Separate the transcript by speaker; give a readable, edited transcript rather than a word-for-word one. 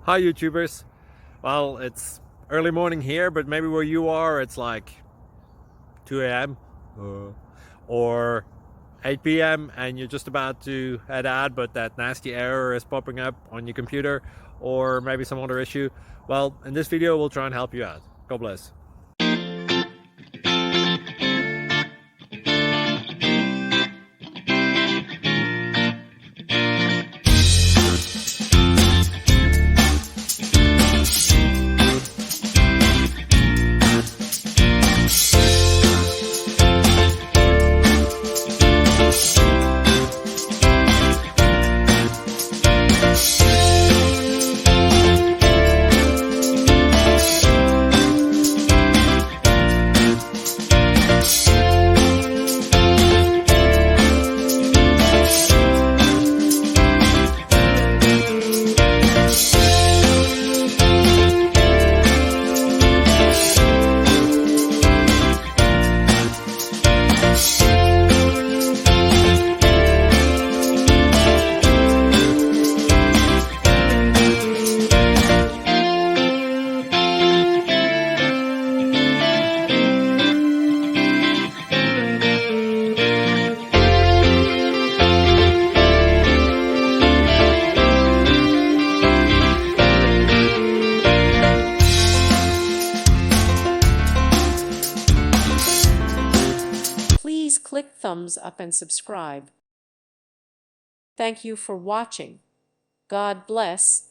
Speaker 1: Hi YouTubers. Well, it's early morning here, but maybe where you are it's like 2 a.m. Or 8 p.m. and you're just about to head out, but that nasty error is popping up on your computer, or maybe some other issue. Well, in this video we'll try and help you out. God bless.
Speaker 2: Please click thumbs up and subscribe. Thank you for watching. God bless.